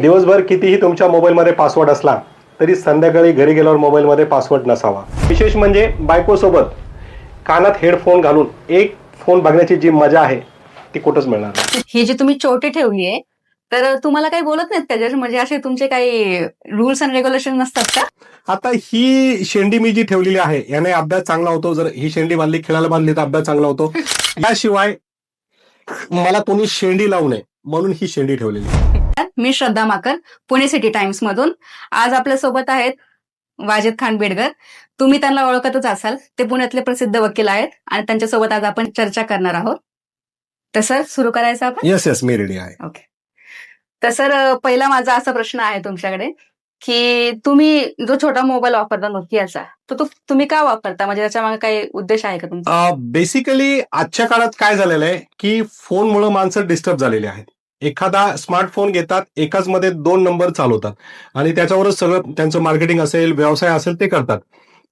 दिवसभर कितीही तुमच्या मोबाईलमध्ये पासवर्ड असला तरी संध्याकाळी घरी गेल्यावर मोबाईलमध्ये पासवर्ड नसावा. विशेष म्हणजे बायकोसोबत कानात हेडफोन घालून एक फोन बघण्याची जी मजा आहे ती कुठंच मिळणार नाही. ही जी तुम्ही चोटी ठेवली आहे, तर तुम्हाला काही बोलत नाहीत का जज? म्हणजे असे तुमचे काही रूल्स अँड रेग्युलेशन नसतात का? आता ही शेंडी मी जी ठेवलेली आहे याने अभ्यास चांगला होतो. जर ही शेंडी बांधली, खेळायला बांधली तर अभ्यास चांगला होतो. याशिवाय मला कोणी शेंडी लावू नये म्हणून ही शेंडी ठेवलेली आहे. मी श्रद्धा माकर, पुणे सिटी टाइम्स मधून. आज आपल्या सोबत आहेत वाजिद खान बेडगर. तुम्ही त्यांना ओळखतच असाल, ते पुण्यातले प्रसिद्ध वकील आहेत आणि त्यांच्यासोबत आज आपण चर्चा करणार आहोत. तर सर, सुरू करायचं आपण? येस मी रेडी आहे. ओके. तर सर, पहिला माझा असा प्रश्न आहे तुमच्याकडे की तुम्ही जो छोटा मोबाईल वापरता नोकियाचा, तो तुम्ही का वापरता? म्हणजे त्याच्या मागे काही उद्देश आहे का तुमचा? बेसिकली आजच्या काळात काय झालेलं आहे की फोनमुळे माणसं डिस्टर्ब झालेली आहेत. एखादा स्मार्टफोन घेतात, एकाच मध्ये 2 नंबर चालवतात आणि त्याच्यावरच सगळं त्यांचं मार्केटिंग असेल, व्यवसाय असेल ते करतात.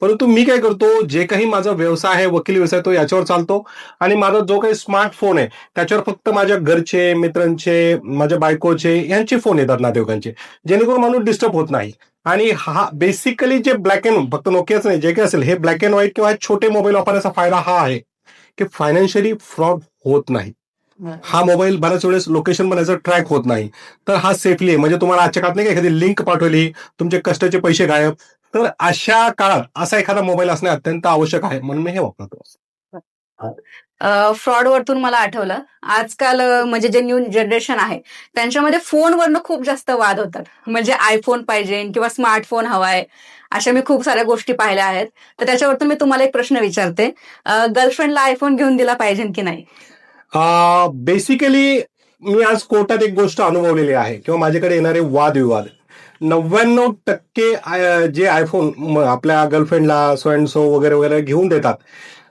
परंतु मी काय करतो, जे काही माझा व्यवसाय आहे, वकील व्यवसाय, तो याच्यावर चालतो आणि माझा जो काही स्मार्टफोन आहे त्याच्यावर फक्त माझ्या घरचे, मित्रांचे, माझ्या बायकोचे यांचे फोन येतात, नातेवाईकांचे, जेणेकरून माणूस डिस्टर्ब होत नाही. आणि हा बेसिकली जे ब्लॅक अँड, फक्त नोकियाच नाही, जे काही असेल हे ब्लॅक अँड व्हाईट किंवा छोटे मोबाईल वापरण्याचा फायदा हा आहे की फायनान्शियली फ्रॉड होत नाही. हा मोबाईल बऱ्याच वेळेस लोकेशन पण याचं ट्रॅक होत नाही. तर हा सेफली आहे. म्हणजे तुम्हाला आजच्या काळात नाही का एखादी लिंक पाठवली, तुमचे कष्टाचे पैसे गायब, तर अशा काळात असा एखादा मोबाईल असणे अत्यंत आवश्यक आहे, म्हणून मी हे वापरतो. फ्रॉड वरतून मला आठवलं, आजकाल म्हणजे जे न्यू जनरेशन आहे त्यांच्यामध्ये फोनवरनं खूप जास्त वाद होतात. म्हणजे आयफोन पाहिजे किंवा स्मार्टफोन हवाय, अशा मी खूप साऱ्या गोष्टी पाहिल्या आहेत. तर त्याच्यावरतून मी तुम्हाला एक प्रश्न विचारते, गर्लफ्रेंडला आयफोन घेऊन दिला पाहिजे की नाही? बेसिकली मी आज कोर्टात एक गोष्ट अनुभवलेली आहे किंवा माझ्याकडे येणारे वादविवाद, 99% जे आयफोन आपल्या गर्लफ्रेंडला सो अँड सो वगैरे वगैरे घेऊन देतात,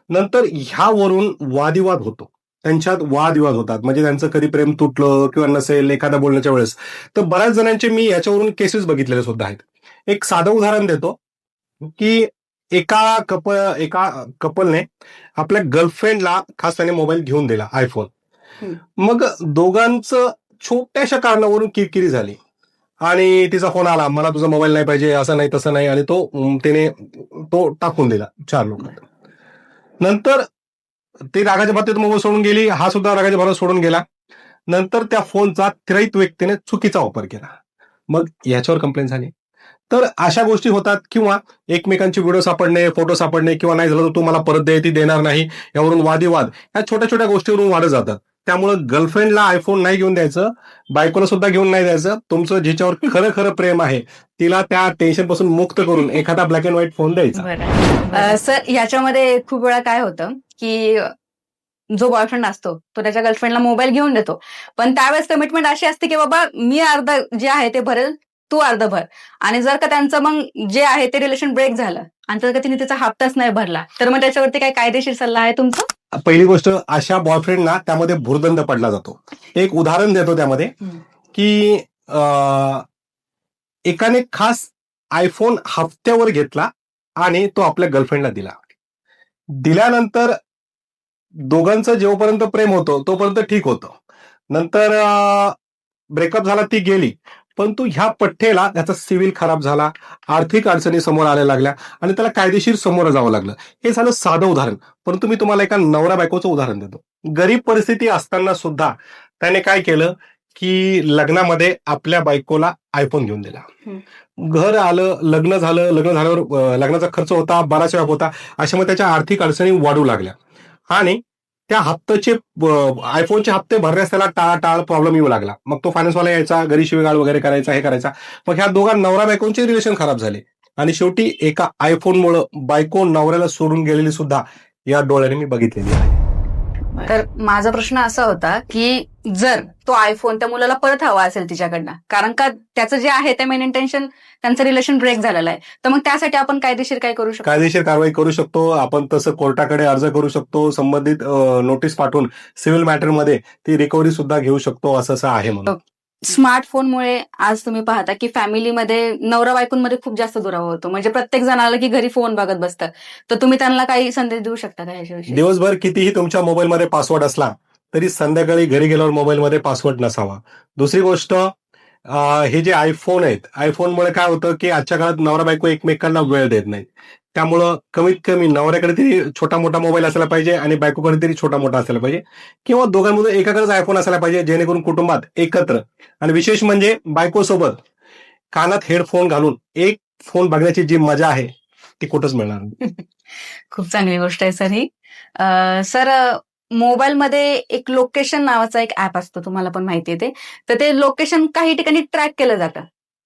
नंतर ह्यावरून वादविवाद होतो. त्यांच्यात वादविवाद होतात. म्हणजे त्यांचं कधी प्रेम तुटलं किंवा नसेल एखाद्या बोलण्याच्या वेळेस, तर बऱ्याच जणांचे मी याच्यावरून केसेस बघितलेले सुद्धा आहेत. एक साधं उदाहरण देतो की एका कपलने आपल्या गर्लफ्रेंडला खास त्याने मोबाईल घेऊन दिला, आयफोन. मग दोघांचं छोट्याशा कारणावरून किरकिरी झाली आणि तिचा फोन आला, मला तुझा मोबाईल नाही पाहिजे, असं नाही तसं नाही, आणि त्याने तो टाकून दिला 4 लोकांना. नंतर ती रागाच्या भरात मोबाईल सोडून गेली, हा सुद्धा रागाच्या भरात सोडून गेला. नंतर त्या फोनचा त्वरित व्यक्तीने चुकीचा वापर केला. मग याच्यावर कंप्लेंट झाली. तर अशा गोष्टी होतात. किंवा एकमेकांचे व्हिडिओ सापडणे, फोटो सापडणे, किंवा नाही झालं तर तू मला परत दे, ती देणार नाही, यावरून वादिवाद या छोट्या छोट्या गोष्टीवरून वाढत जातात. त्यामुळं गर्लफ्रेंडला आयफोन नाही घेऊन द्यायचं, बायकोला सुद्धा घेऊन नाही द्यायचं. तुमचं ज्याच्यावर खरं खरं प्रेम आहे तिला त्या टेन्शन पासून मुक्त करून एखादा ब्लॅक अँड व्हाईट फोन द्यायचा. बरं सर, याच्यामध्ये खूप वेळा काय होतं की जो बॉयफ्रेंड असतो तो त्याच्या गर्लफ्रेंडला मोबाईल घेऊन देतो, पण त्यावेळेस कमिटमेंट अशी असते की बाबा मी अर्ध जे आहे ते भरेल, तू अर्ध भर. आणि जर का त्यांचं मग जे आहे ते रिलेशन ब्रेक झालं आणि जर का तिने त्याचा हप्ताच नाही भरला, तर मग त्याच्यावरती काय कायदेशीर सल्ला आहे तुमचा? पहिली गोष्ट, अशा बॉयफ्रेंडना त्यामध्ये भुर्दंड पडला जातो. एक उदाहरण देतो त्यामध्ये की एकाने खास आयफोन हप्त्यावर घेतला आणि तो आपल्या गर्लफ्रेंडला दिला. दिल्यानंतर दोघांचं जेव्हापर्यंत प्रेम होतं तोपर्यंत ठीक होतं. नंतर ब्रेकअप झाला, ती गेली. परंतु ह्या पठ्ठेला त्याचा सिव्हिल खराब झाला, आर्थिक अडचणी समोर आल्या लागल्या आणि त्याला कायदेशीर समोर जावं लागलं. हे झालं साधं उदाहरण. परंतु मी तुम्हाला एका नवरा बायकोचं उदाहरण देतो. गरीब परिस्थिती असताना सुद्धा त्याने काय केलं की लग्नामध्ये आपल्या बायकोला आयफोन घेऊन दिला. घर आलं, लग्न झालं, लग्न झाल्यावर लग्नाचा खर्च होता, बराच व्याप होता. अशामुळे त्याच्या आर्थिक अडचणी वाढू लागल्या आणि त्या हप्त्याचे आयफोनचे हप्ते भरण्यास त्याला टाळाटाळ प्रॉब्लेम येऊ लागला. मग तो फायनान्सवाला यायचा, घरी शिवीगाळ वगैरे करायचा, हे करायचा. मग ह्या दोघा नवरा बायकोंचे रिलेशन खराब झाले आणि शेवटी एका आयफोनमुळे बायको नवऱ्याला सोडून गेलेली सुद्धा या डोळ्याने मी बघितलेली आहे. तर माझा प्रश्न असा होता की जर तो आयफोन त्या मुलाला परत हवा असेल तिच्याकडनं, कारण का त्याचं जे आहे ते मेन इंटेन्शन, त्यांचं रिलेशन ब्रेक झालेलं आहे, तर मग त्यासाठी आपण कायदेशीर काय करू शकतो? कायदेशीर कारवाई करू शकतो आपण. तसं कोर्टाकडे अर्ज करू शकतो, संबंधित नोटीस पाठवून सिव्हिल मॅटरमध्ये ती रिकव्हरी सुद्धा घेऊ शकतो, असं आहे. म्हणून स्मार्टफोनमुळे आज तुम्ही पाहता की फॅमिलीमध्ये नवरा बायकोंमध्ये खूप जास्त दुरावा होतो. म्हणजे प्रत्येक जण आलं की घरी फोन बघत बसतं. तर तुम्ही त्यांना काही संदेश देऊ शकता का याच्याविषयी? दिवसभर कितीही तुमच्या मोबाईलमध्ये पासवर्ड असला तरी संध्याकाळी घरी गेल्यावर मोबाईलमध्ये पासवर्ड नसावा. दुसरी गोष्ट, हे जे आयफोन आहेत, आयफोनमुळे काय होतं की आजच्या काळात नवरा बायको एकमेकांना वेळ देत नाहीत. त्यामुळं कमीत कमी नवऱ्याकडे तरी छोटा मोठा मोबाईल असायला पाहिजे आणि बायकोकडे तरी छोटा मोठा असायला पाहिजे, किंवा दोघांमधून एकाकडेच आयफोन असायला पाहिजे, जेणेकरून कुटुंबात एकत्र. आणि विशेष म्हणजे बायकोसोबत कानात हेडफोन घालून एक फोन बघण्याची जी मजा आहे ती कुठंच मिळणार नाही. खूप चांगली गोष्ट आहे सर ही. सर, मोबाईलमध्ये एक लोकेशन नावाचा एक ऍप असतो, तुम्हाला पण माहिती आहे ते. तर ते लोकेशन काही ठिकाणी ट्रॅक केलं जातं.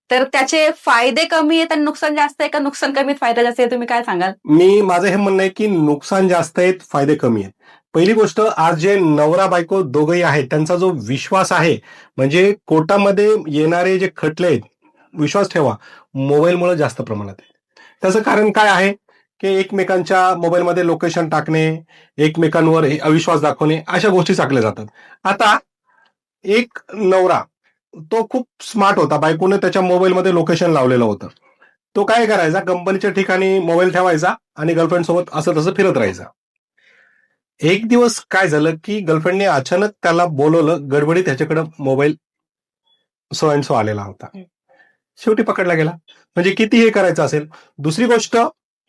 तर त्याचे फायदे कमी आहेत आणि नुकसान जास्त आहे का नुकसान कमी फायदा जास्त आहे, तुम्ही काय सांगाल? माझं हे म्हणणं आहे की नुकसान जास्त आहेत, फायदे कमी आहेत. पहिली गोष्ट, आज जे नवरा बायको दोघंही आहेत त्यांचा जो विश्वास आहे, म्हणजे कोर्टामध्ये येणारे जे खटले आहेत, विश्वास ठेवा, मोबाईलमुळे जास्त प्रमाणात आहे. त्याचं कारण काय आहे की एकमेकांच्या मोबाईलमध्ये लोकेशन टाकणे, एकमेकांवर अविश्वास दाखवणे, अशा गोष्टी चाकल्या जातात. आता एक नवरा, तो खूप स्मार्ट होता, बायकोने त्याच्या मोबाईलमध्ये लोकेशन लावलेलं होतं. तो काय करायचा, कंपनीच्या ठिकाणी मोबाईल ठेवायचा आणि गर्लफ्रेंड सोबत असं तसं फिरत राहायचा. एक दिवस काय झालं की गर्लफ्रेंडने अचानक त्याला बोलवलं, गडबडीत त्याच्याकडे मोबाईल सो अँड सो आलेला होता. शेवटी पकडला गेला. म्हणजे किती हे करायचं असेल. दुसरी गोष्ट,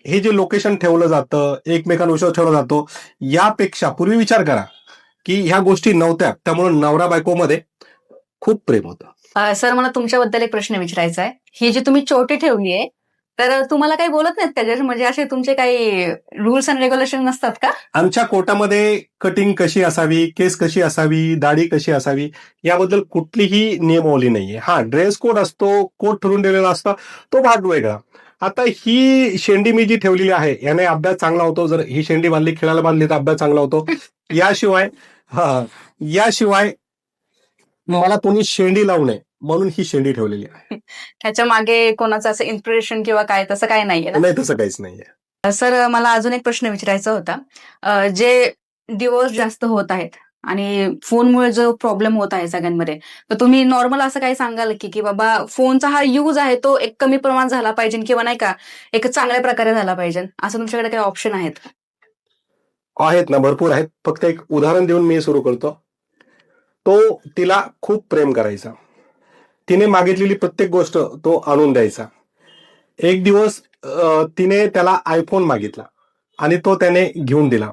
हे जे लोकेशन ठेवलं जातं, एकमेकांवर विश्वास ठेवला जातो, यापेक्षा पूर्वी विचार करा की ह्या गोष्टी नव्हत्या, त्यामुळे नवरा बायकोमध्ये खूप प्रेम होतं. सर, मला तुमच्याबद्दल एक प्रश्न विचारायचा आहे. ही जी तुम्ही चोटी ठेवली आहे, तर तुम्हाला काही बोलत नाहीत त्याच्या, म्हणजे असे तुमचे काही रूल्स अँड रेग्युलेशन नसतात का? आमच्या कोर्टामध्ये कटिंग कशी असावी, केस कशी असावी, दाढी कशी असावी, याबद्दल कुठलीही नियमावली नाहीये. हा, ड्रेस कोड असतो, कोड ठरवून दिलेला असतो, तो भाग वेगळा. आता ही शेंडी मी जी ठेवलेली आहे, याने अभ्यास चांगला होतो. जर ही शेंडी बांधली, खेळायला बांधली तर अभ्यास चांगला होतो. याशिवाय मला कोणी शेंडी लावू नये म्हणून ही शेंडी ठेवलेली आहे. त्याच्या मागे कोणाचं असं इन्स्पिरेशन किंवा काय तसं काही नाहीये ना? नाही, तसं काहीच नाहीये. सर, मला अजून एक प्रश्न विचारायचा होता. जे डिवोर्स जास्त होत आहेत आणि फोनमुळे जो प्रॉब्लेम होत आहे सगळ्यांमध्ये, तर तुम्ही नॉर्मल असं काही सांगाल की बाबा फोनचा हा यूज आहे तो एक कमी प्रमाणात झाला पाहिजे किंवा नाही का एक चांगल्या प्रकारे झाला पाहिजे, असं तुमच्याकडे काही ऑप्शन आहेत? आहेत ना, भरपूर आहेत. फक्त एक उदाहरण देऊन मी सुरू करतो. तो तिला खूप प्रेम करायचा. तिने मागितलेली प्रत्येक गोष्ट तो आणून द्यायचा. एक दिवस तिने त्याला आयफोन मागितला आणि तो त्याने घेऊन दिला.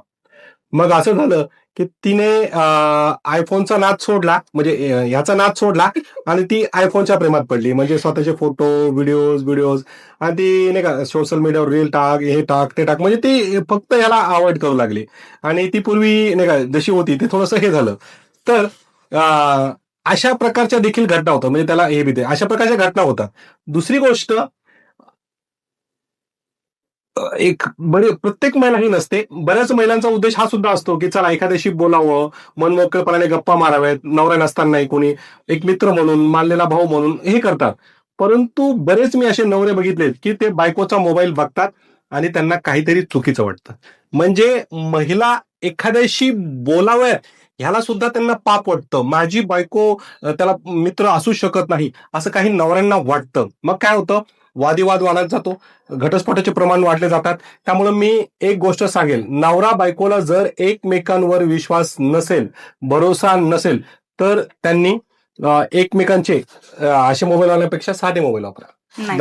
मग असं झालं की तिने आयफोनचा नाद सोडला, म्हणजे ह्याचा नाद सोडला आणि ती आयफोनच्या प्रेमात पडली. म्हणजे स्वतःचे फोटो, व्हिडिओज आणि ती नाही का सोशल मीडियावर रील टाक, हे टाक, ते टाक, म्हणजे ती फक्त ह्याला अवॉइड करू लागली. आणि ती पूर्वी नाही का जशी होती ते थोडंसं हे झालं. तर अशा प्रकारच्या देखील घटना होतात, म्हणजे त्याला हे भीती, अशा प्रकारच्या घटना होतात. दुसरी गोष्ट, एक प्रत्येक महिला ही नसते, बऱ्याच महिलांचा उद्देश हा सुद्धा असतो की चला एखाद्याशी बोलावं, मनमोकळेपणाने गप्पा माराव्यात, नवरा नसतानाही कोणी एक मित्र म्हणून, मानलेला भाऊ म्हणून हे करतात. परंतु बरेच मी असे नवरे बघितलेत की ते बायकोचा मोबाईल बघतात आणि त्यांना काहीतरी चुकीचं वाटतं. म्हणजे महिला एखाद्याशी बोलाव्यात ह्याला सुद्धा त्यांना पाप वाटतं. माझी बायको त्याला मित्र असू शकत नाही, असं काही नवऱ्यांना वाटतं. मग काय होतं, वादिवाद वाढत जातो, घटस्फोटाचे प्रमाण वाढले जातात. त्यामुळे मी एक गोष्ट सांगेल, नवरा बायकोला जर एकमेकांवर विश्वास नसेल, भरोसा नसेल, तर त्यांनी एकमेकांचे असे मोबाईल वापरण्यापेक्षा साधे मोबाईल वापरा. नाही.